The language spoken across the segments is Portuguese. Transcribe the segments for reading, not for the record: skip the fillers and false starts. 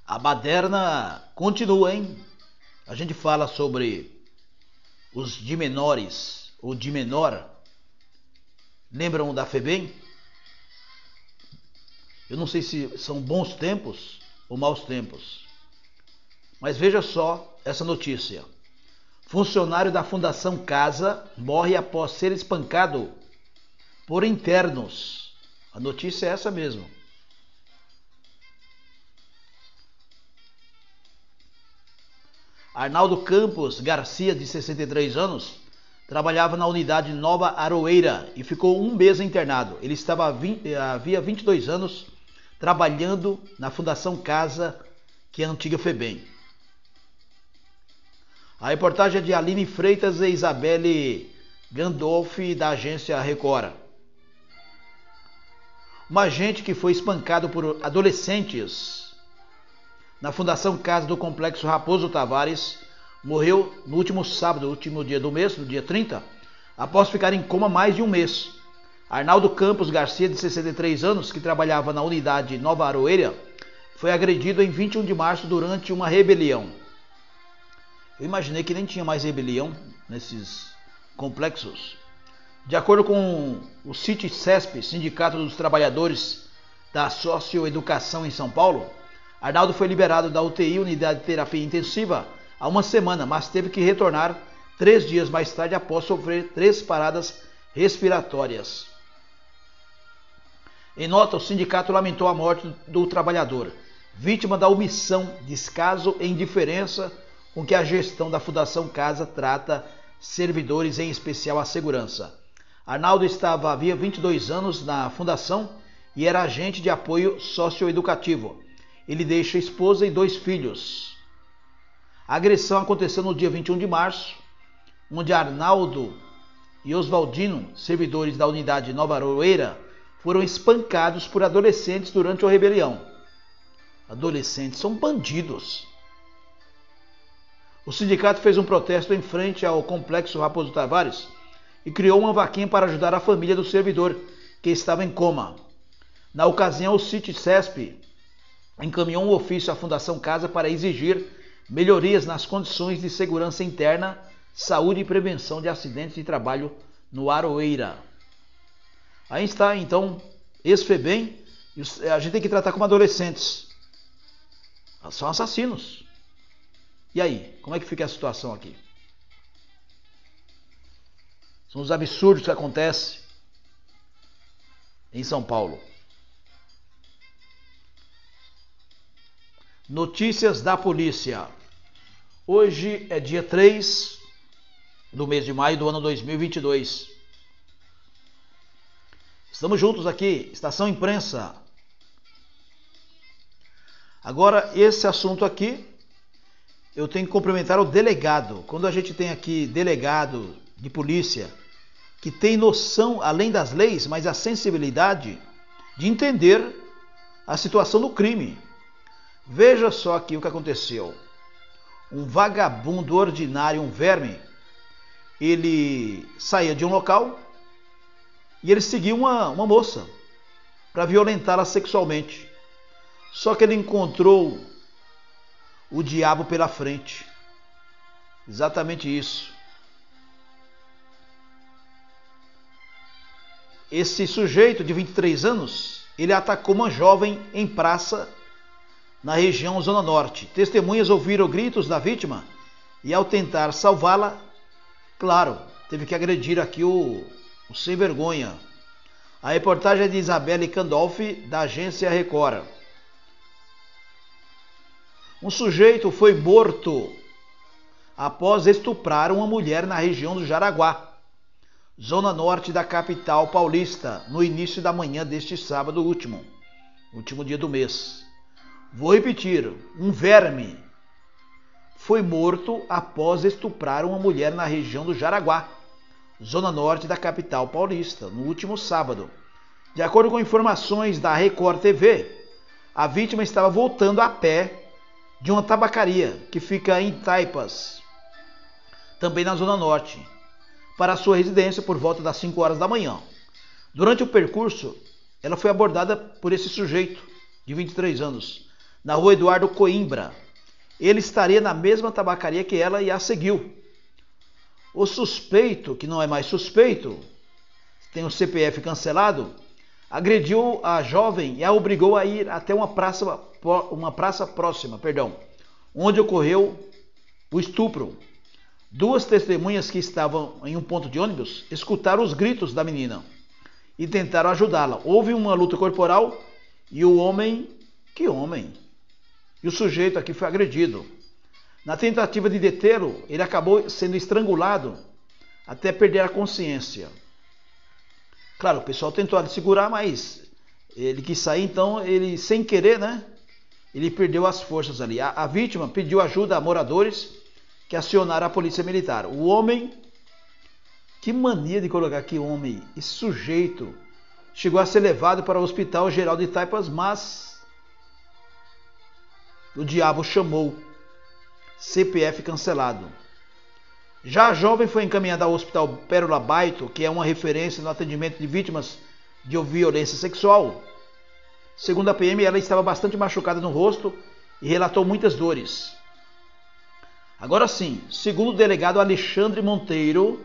A baderna continua, hein? A gente fala sobre os de menores ou de menor. Lembram da FEBEM? Eu não sei se são bons tempos ou maus tempos. Mas veja só essa notícia. Funcionário da Fundação Casa morre após ser espancado por internos. A notícia é essa mesmo. Arnaldo Campos Garcia, de 63 anos, trabalhava na unidade Nova Aroeira e ficou um mês internado. Ele havia 22 anos trabalhando na Fundação Casa, que é a antiga FEBEM. A reportagem é de Aline Freitas e Isabelle Gandolfi, da agência Record. Uma agente que foi espancado por adolescentes na Fundação Casa do Complexo Raposo Tavares morreu no último sábado, último dia do mês, no dia 30, após ficar em coma mais de um mês. Arnaldo Campos Garcia, de 63 anos, que trabalhava na unidade Nova Aroeira, foi agredido em 21 de março durante uma rebelião. Eu imaginei que nem tinha mais rebelião nesses complexos. De acordo com o CIT-CESP, Sindicato dos Trabalhadores da Socioeducação em São Paulo, Arnaldo foi liberado da UTI, Unidade de Terapia Intensiva, há uma semana, mas teve que retornar 3 dias mais tarde após sofrer 3 paradas respiratórias. Em nota, o sindicato lamentou a morte do trabalhador, vítima da omissão, descaso e indiferença com que a gestão da Fundação Casa trata servidores, em especial a segurança. Arnaldo havia 22 anos na fundação e era agente de apoio socioeducativo. Ele deixa esposa e 2 filhos. A agressão aconteceu no dia 21 de março, onde Arnaldo e Oswaldino, servidores da unidade Nova Aroeira, foram espancados por adolescentes durante a rebelião. Adolescentes são bandidos. O sindicato fez um protesto em frente ao Complexo Raposo Tavares e criou uma vaquinha para ajudar a família do servidor, que estava em coma. Na ocasião, o CIT-CESP encaminhou um ofício à Fundação Casa para exigir melhorias nas condições de segurança interna, saúde e prevenção de acidentes de trabalho no Aroeira. Aí está, então, ex-FEBEM, a gente tem que tratar como adolescentes. São assassinos. E aí, como é que fica a situação aqui? São os absurdos que acontecem em São Paulo. Notícias da polícia. Hoje é dia 3 do mês de maio do ano 2022. Estamos juntos aqui, Estação Imprensa. Agora, esse assunto aqui, eu tenho que cumprimentar o delegado. Quando a gente tem aqui delegado de polícia que tem noção, além das leis, mas a sensibilidade de entender a situação do crime. Veja só aqui o que aconteceu. Um vagabundo ordinário, um verme, ele saía de um local e ele seguiu uma moça para violentá-la sexualmente. Só que ele encontrou o diabo pela frente. Exatamente isso. Esse sujeito de 23 anos, ele atacou uma jovem em praça na região Zona Norte. Testemunhas ouviram gritos da vítima e, ao tentar salvá-la, claro, teve que agredir aqui o sem vergonha. A reportagem é de Isabelle Gandolfi, da agência Record. Um sujeito foi morto após estuprar uma mulher na região do Jaraguá, Zona Norte da capital paulista, no início da manhã deste sábado último dia do mês. Vou repetir, um verme foi morto após estuprar uma mulher na região do Jaraguá, Zona Norte da capital paulista, no último sábado. De acordo com informações da Record TV, a vítima estava voltando a pé de uma tabacaria que fica em Taipas, também na Zona Norte, para a sua residência por volta das 5 horas da manhã. Durante o percurso, ela foi abordada por esse sujeito de 23 anos. na rua Eduardo Coimbra. Ele estaria na mesma tabacaria que ela e a seguiu. O suspeito, que não é mais suspeito, tem o CPF cancelado, agrediu a jovem e a obrigou a ir até uma praça próxima, onde ocorreu o estupro. Duas testemunhas que estavam em um ponto de ônibus escutaram os gritos da menina e tentaram ajudá-la. Houve uma luta corporal e o homem... Que homem? E o sujeito aqui foi agredido. Na tentativa de detê-lo, ele acabou sendo estrangulado até perder a consciência. Claro, o pessoal tentou segurar, mas ele quis sair, então ele, sem querer, né? Ele perdeu as forças ali. A vítima pediu ajuda a moradores que acionaram a polícia militar. O homem, que mania de colocar aqui homem, esse sujeito chegou a ser levado para o Hospital Geral de Taipas, mas o diabo chamou. CPF cancelado. Já a jovem foi encaminhada ao Hospital Pérola Baito, que é uma referência no atendimento de vítimas de violência sexual. Segundo a PM, ela estava bastante machucada no rosto e relatou muitas dores. Agora sim, segundo o delegado Alexandre Monteiro.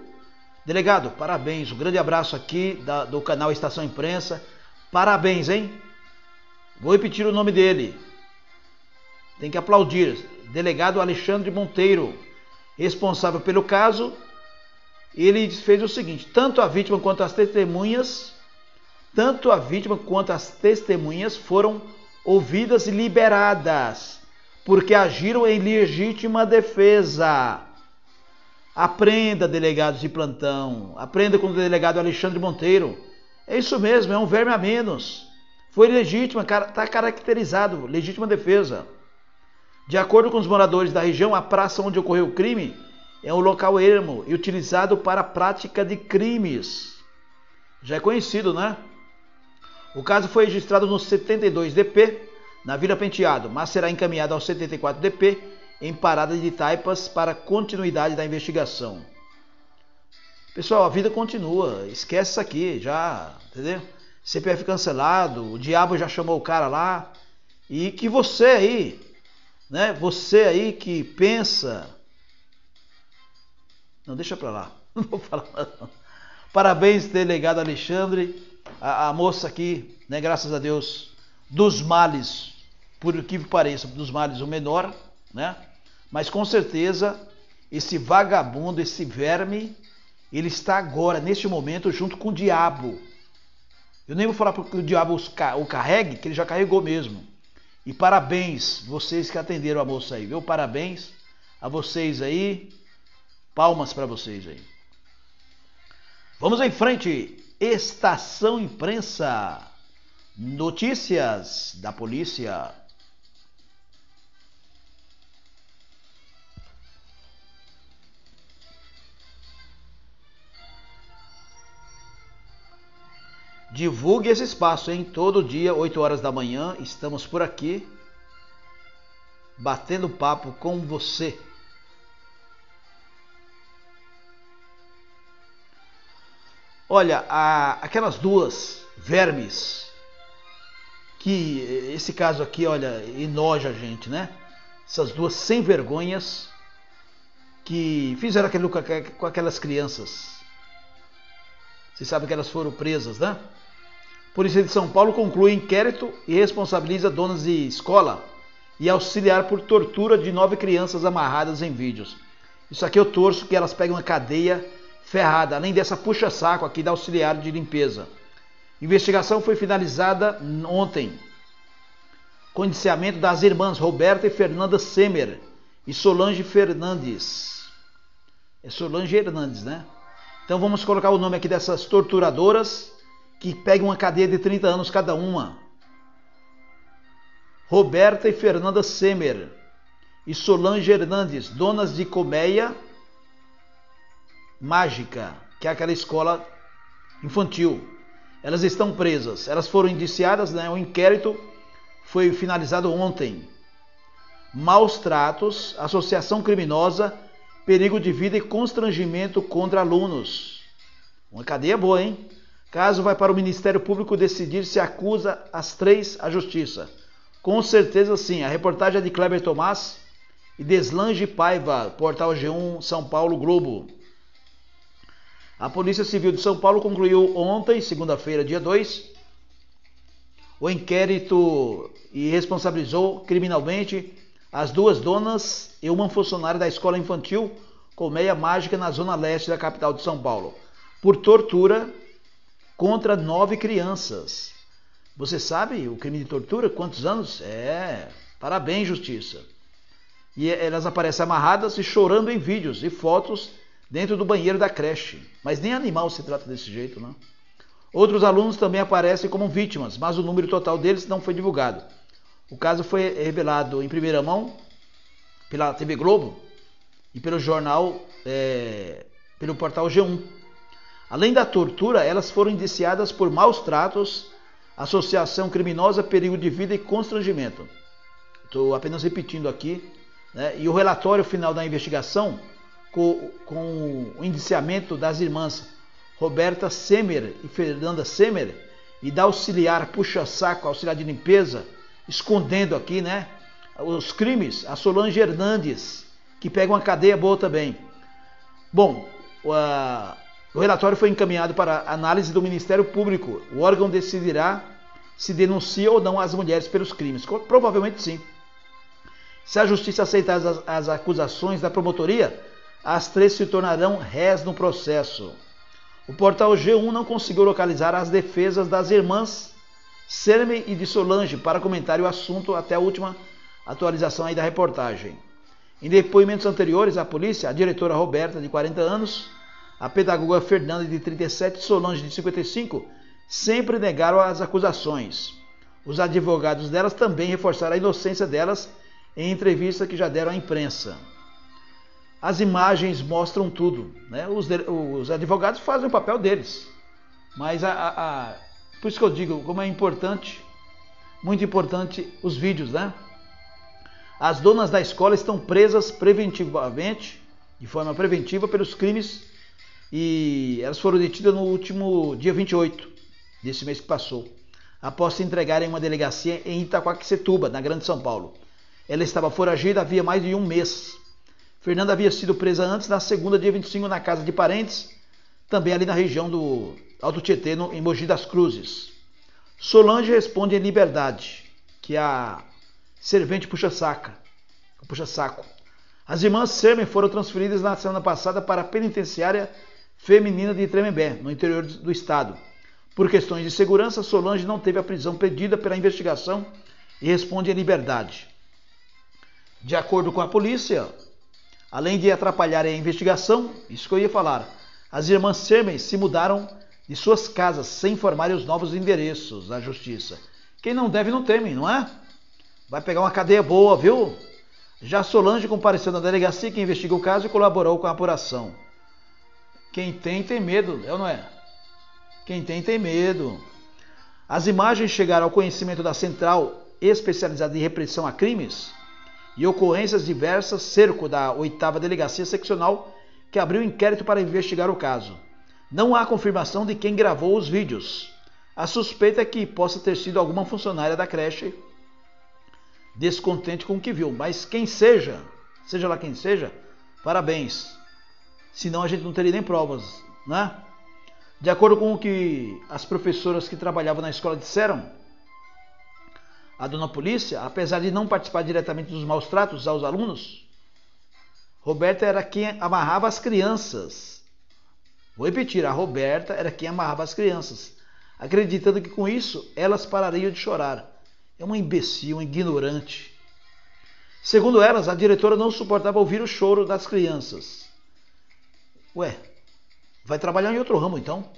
Delegado, parabéns, um grande abraço aqui do canal Estação Imprensa. Parabéns, hein? Vou repetir o nome dele. Tem que aplaudir. Delegado Alexandre Monteiro, responsável pelo caso. Ele fez o seguinte: tanto a vítima quanto as testemunhas foram ouvidas e liberadas, porque agiram em legítima defesa. Aprenda, delegados de plantão, aprenda com o delegado Alexandre Monteiro. É isso mesmo, é um verme a menos. Foi legítima, está caracterizado, legítima defesa. De acordo com os moradores da região, a praça onde ocorreu o crime é um local ermo e utilizado para a prática de crimes. Já é conhecido, né? O caso foi registrado no 72DP, na Vila Penteado, mas será encaminhado ao 74DP, em Parada de Taipas, para continuidade da investigação. Pessoal, a vida continua, esquece isso aqui, já, entendeu? CPF cancelado, o diabo já chamou o cara lá, e que você aí, né? Você aí que pensa... Não, deixa pra lá, não vou falar não. Parabéns, delegado Alexandre, a moça aqui, né? Graças a Deus, dos males, por que pareça, dos males o menor, né? Mas com certeza, esse vagabundo, esse verme, ele está agora, neste momento, junto com o diabo. Eu nem vou falar porque o diabo o carregue, que ele já carregou mesmo. E parabéns, vocês que atenderam a moça aí, viu? Parabéns a vocês aí. Palmas para vocês aí. Vamos em frente. Estação Imprensa. Notícias da polícia. Divulgue esse espaço, hein? Todo dia, 8 horas da manhã, estamos por aqui, batendo papo com você. Olha, aquelas duas vermes, que esse caso aqui, olha, enoja a gente, né? Essas duas sem vergonhas que fizeram aquilo com aquelas crianças. Vocês sabem que elas foram presas, né? Polícia de São Paulo conclui inquérito e responsabiliza donas de escola e auxiliar por tortura de 9 crianças amarradas em vídeos. Isso aqui eu torço que elas peguem uma cadeia ferrada, além dessa puxa-saco aqui da auxiliar de limpeza. Investigação foi finalizada ontem, com indiciamento das irmãs Roberta e Fernanda Semer e Solange Fernandes. É Solange Hernandes, né? Então vamos colocar o nome aqui dessas torturadoras que pegam uma cadeia de 30 anos cada uma. Roberta e Fernanda Semer e Solange Hernandes, donas de Colmeia Mágica, que é aquela escola infantil. Elas estão presas. Elas foram indiciadas, né? O inquérito foi finalizado ontem. Maus tratos, associação criminosa, perigo de vida e constrangimento contra alunos. Uma cadeia boa, hein? Caso vai para o Ministério Público decidir se acusa as 3 à Justiça. Com certeza sim. A reportagem é de Kleber Tomás e Deslange Paiva, Portal G1, São Paulo, Globo. A Polícia Civil de São Paulo concluiu ontem, segunda-feira, dia 2, o inquérito e responsabilizou criminalmente as duas donas e uma funcionária da escola infantil Colmeia Mágica na zona leste da capital de São Paulo, por tortura contra 9 crianças. Você sabe o crime de tortura? Quantos anos? Parabéns, justiça. E elas aparecem amarradas e chorando em vídeos e fotos dentro do banheiro da creche. Mas nem animal se trata desse jeito, né? Outros alunos também aparecem como vítimas, mas o número total deles não foi divulgado. O caso foi revelado em primeira mão pela TV Globo e pelo jornal, pelo portal G1. Além da tortura, elas foram indiciadas por maus tratos, associação criminosa, perigo de vida e constrangimento. Estou apenas repetindo aqui, né? E o relatório final da investigação, com o indiciamento das irmãs Roberta Semer e Fernanda Semer, e da auxiliar puxa-saco, auxiliar de limpeza, escondendo aqui, né, os crimes, a Solange Hernandes, que pega uma cadeia boa também. Bom, o relatório foi encaminhado para análise do Ministério Público. O órgão decidirá se denuncia ou não as mulheres pelos crimes. Provavelmente sim. Se a justiça aceitar as acusações da promotoria, as 3 se tornarão réis no processo. O portal G1 não conseguiu localizar as defesas das irmãs Serme e de Solange para comentar o assunto até a última atualização aí da reportagem. Em depoimentos anteriores à polícia, a diretora Roberta, de 40 anos, a pedagoga Fernanda, de 37, e Solange, de 55, sempre negaram as acusações. Os advogados delas também reforçaram a inocência delas em entrevista que já deram à imprensa. As imagens mostram tudo, né? Os advogados fazem o papel deles, mas por isso que eu digo como é importante, muito importante, os vídeos, né? As donas da escola estão presas preventivamente, de forma preventiva, pelos crimes, e elas foram detidas no último dia 28 desse mês que passou, após se entregarem em uma delegacia em Itaquaquecetuba, na Grande São Paulo. Ela estava foragida havia mais de um mês. Fernanda havia sido presa antes, na segunda, dia 25, na casa de parentes, também ali na região do Alto Tietê, em Mogi das Cruzes. Solange responde em liberdade, que é a servente puxa-saco. As irmãs Sermen foram transferidas na semana passada para a penitenciária feminina de Tremembé, no interior do estado. Por questões de segurança, Solange não teve a prisão pedida pela investigação e responde em liberdade. De acordo com a polícia, além de atrapalharem a investigação, isso que eu ia falar, as irmãs Sermen se mudaram de suas casas sem informarem os novos endereços da justiça. Quem não deve não teme, não é? Vai pegar uma cadeia boa, viu? Já Solange compareceu na delegacia que investiga o caso e colaborou com a apuração. Quem tem, tem medo, é ou não é? Quem tem, tem medo. As imagens chegaram ao conhecimento da Central Especializada em Repressão a Crimes e Ocorrências Diversas, cerco da 8ª Delegacia Seccional, que abriu inquérito para investigar o caso. Não há confirmação de quem gravou os vídeos. A suspeita é que possa ter sido alguma funcionária da creche descontente com o que viu, mas quem seja lá quem seja, parabéns. Senão a gente não teria nem provas, né? De acordo com o que as professoras que trabalhavam na escola disseram, a dona polícia, apesar de não participar diretamente dos maus tratos aos alunos, Roberta era quem amarrava as crianças. Vou repetir, a Roberta era quem amarrava as crianças, acreditando que com isso elas parariam de chorar. É uma imbecil, uma ignorante. Segundo elas, a diretora não suportava ouvir o choro das crianças. Ué, vai trabalhar em outro ramo então?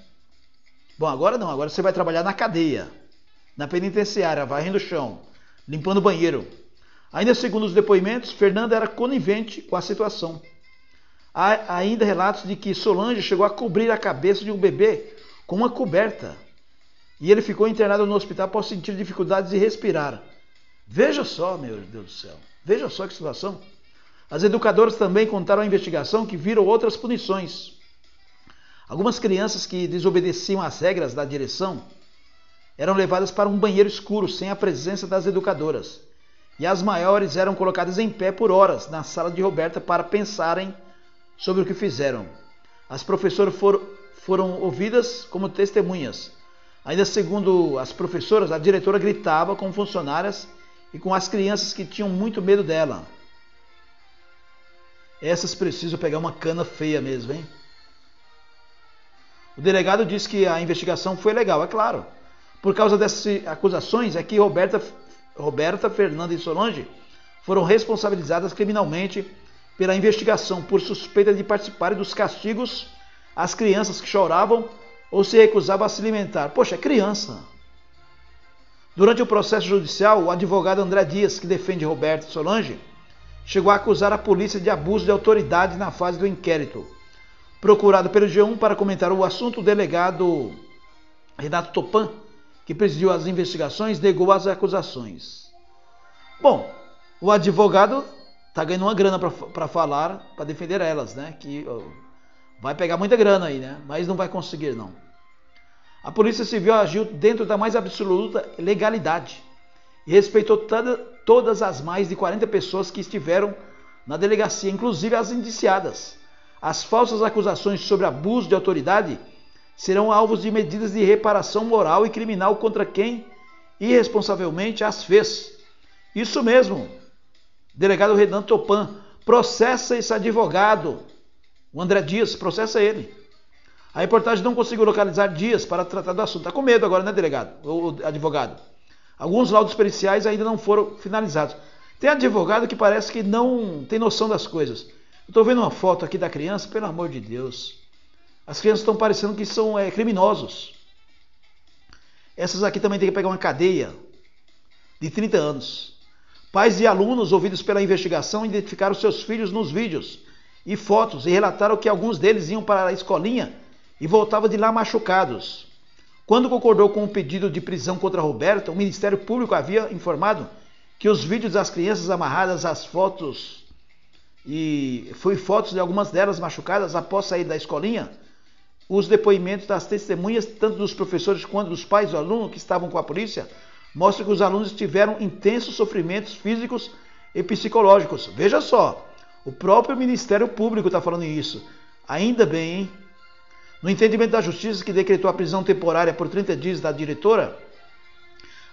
Bom, agora não, agora você vai trabalhar na cadeia, na penitenciária, varrendo o chão, limpando o banheiro. Ainda segundo os depoimentos, Fernanda era conivente com a situação. Há ainda relatos de que Solange chegou a cobrir a cabeça de um bebê com uma coberta e ele ficou internado no hospital após sentir dificuldades de respirar. Veja só, meu Deus do céu, veja só que situação. As educadoras também contaram à investigação que viram outras punições. Algumas crianças que desobedeciam às regras da direção eram levadas para um banheiro escuro sem a presença das educadoras. E as maiores eram colocadas em pé por horas na sala de Roberta para pensarem sobre o que fizeram. As professoras foram ouvidas como testemunhas. Ainda segundo as professoras, a diretora gritava com funcionárias e com as crianças que tinham muito medo dela. Essas precisam pegar uma cana feia mesmo, hein? O delegado disse que a investigação foi legal, é claro. Por causa dessas acusações é que Roberta, Fernanda e Solange foram responsabilizadas criminalmente pela investigação por suspeita de participarem dos castigos às crianças que choravam ou se recusavam a se alimentar. Poxa, é criança. Durante o processo judicial, o advogado André Dias, que defende Roberta e Solange, chegou a acusar a polícia de abuso de autoridade na fase do inquérito. Procurado pelo G1 para comentar o assunto, o delegado Renato Topan, que presidiu as investigações, negou as acusações. Bom, o advogado está ganhando uma grana para falar, para defender elas, né? Que vai pegar muita grana aí, né? Mas não vai conseguir, não. A Polícia Civil agiu dentro da mais absoluta legalidade e respeitou todas as mais de 40 pessoas que estiveram na delegacia, inclusive as indiciadas. As falsas acusações sobre abuso de autoridade serão alvos de medidas de reparação moral e criminal contra quem irresponsavelmente as fez. Isso mesmo, delegado Renato Topan, processa esse advogado, o André Dias, processa ele. A reportagem não conseguiu localizar Dias para tratar do assunto. Está com medo agora, né, delegado? O advogado. Alguns laudos periciais ainda não foram finalizados. Tem advogado que parece que não tem noção das coisas. Estou vendo uma foto aqui da criança, pelo amor de Deus. As crianças estão parecendo que são criminosos. Essas aqui também tem que pegar uma cadeia de 30 anos. Pais de alunos ouvidos pela investigação identificaram seus filhos nos vídeos e fotos e relataram que alguns deles iam para a escolinha e voltavam de lá machucados. Quando concordou com o pedido de prisão contra Roberta, o Ministério Público havia informado que os vídeos das crianças amarradas às fotos fotos de algumas delas machucadas após sair da escolinha. Os depoimentos das testemunhas, tanto dos professores quanto dos pais do aluno que estavam com a polícia, mostram que os alunos tiveram intensos sofrimentos físicos e psicológicos. Veja só, o próprio Ministério Público está falando isso. Ainda bem, hein? No entendimento da Justiça, que decretou a prisão temporária por 30 dias da diretora,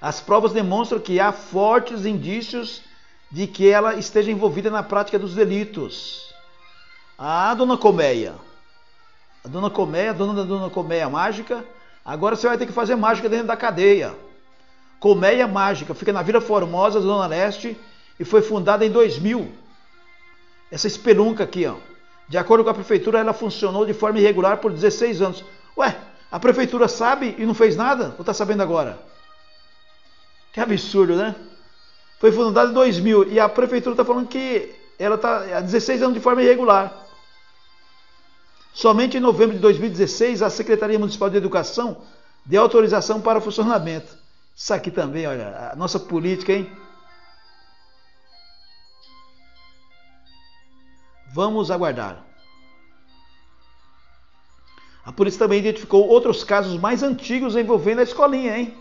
as provas demonstram que há fortes indícios de que ela esteja envolvida na prática dos delitos. Ah, dona Colmeia. A dona Colmeia, dona da dona Colmeia Mágica, agora você vai ter que fazer mágica dentro da cadeia. Colmeia Mágica, fica na Vila Formosa, Zona Leste, e foi fundada em 2000. Essa espelunca aqui, ó. De acordo com a prefeitura, ela funcionou de forma irregular por 16 anos. Ué, a prefeitura sabe e não fez nada? Ou está sabendo agora? Que absurdo, né? Foi fundada em 2000 e a prefeitura está falando que ela está há 16 anos de forma irregular. Somente em novembro de 2016, a Secretaria Municipal de Educação deu autorização para o funcionamento. Isso aqui também, olha, a nossa política, hein? Vamos aguardar. A polícia também identificou outros casos mais antigos envolvendo a escolinha, hein?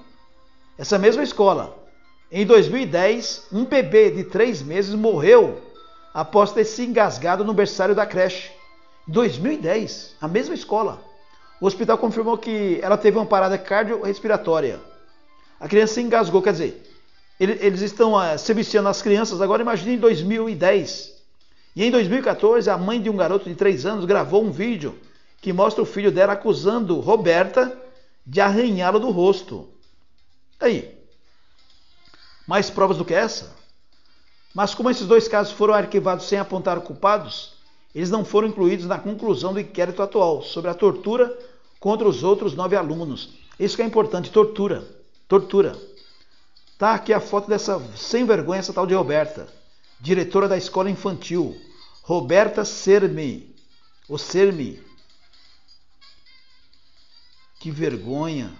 Essa mesma escola. Em 2010, um bebê de 3 meses morreu após ter se engasgado no berçário da creche. 2010, a mesma escola. O hospital confirmou que ela teve uma parada cardiorrespiratória. A criança se engasgou, quer dizer, eles estão se viciando nas crianças, agora imagine em 2010. E em 2014, a mãe de um garoto de 3 anos gravou um vídeo que mostra o filho dela acusando Roberta de arranhá-lo no rosto. Aí, mais provas do que essa? Mas como esses 2 casos foram arquivados sem apontar culpados, eles não foram incluídos na conclusão do inquérito atual sobre a tortura contra os outros 9 alunos. Isso que é importante, tortura. Tortura. Tá aqui a foto dessa sem vergonha, essa tal de Roberta, diretora da escola infantil, Roberta Sermi. O Sermi. Que vergonha.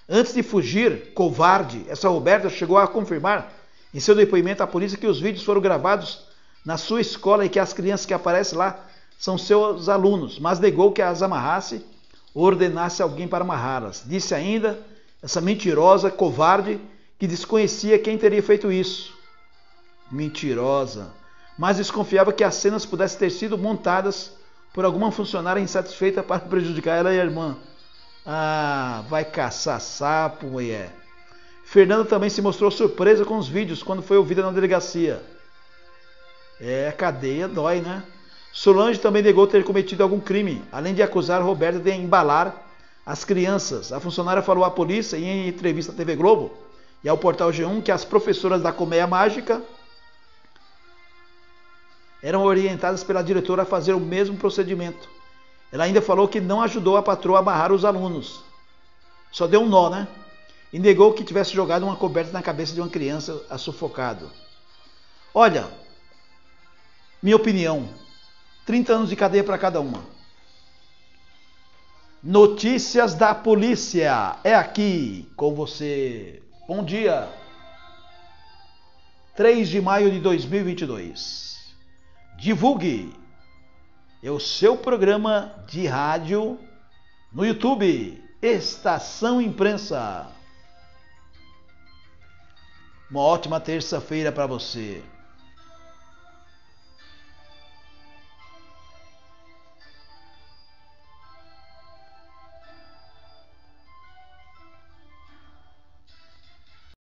Antes de fugir, covarde, essa Roberta chegou a confirmar em seu depoimento à polícia que os vídeos foram gravados na sua escola e que as crianças que aparecem lá são seus alunos, mas negou que as amarrasse ou ordenasse alguém para amarrá-las. Disse ainda Essa mentirosa, covarde, que desconhecia quem teria feito isso. Mentirosa. Mas desconfiava que as cenas pudessem ter sido montadas por alguma funcionária insatisfeita para prejudicar ela e a irmã. Ah, vai caçar sapo, mulher. Fernanda também se mostrou surpresa com os vídeos quando foi ouvida na delegacia. A cadeia dói, né? Solange também negou ter cometido algum crime, além de acusar Roberta de embalar as crianças. A funcionária falou à polícia em entrevista à TV Globo e ao portal G1 que as professoras da Colmeia Mágica eram orientadas pela diretora a fazer o mesmo procedimento. Ela ainda falou que não ajudou a patroa a amarrar os alunos. Só deu um nó, né? E negou que tivesse jogado uma coberta na cabeça de uma criança sufocado. Olha, minha opinião, 30 anos de cadeia para cada uma. Notícias da polícia é aqui com você. Bom dia. 3 de maio de 2022. Divulgue o seu programa de rádio no YouTube, Estação Imprensa. Uma ótima terça-feira para você.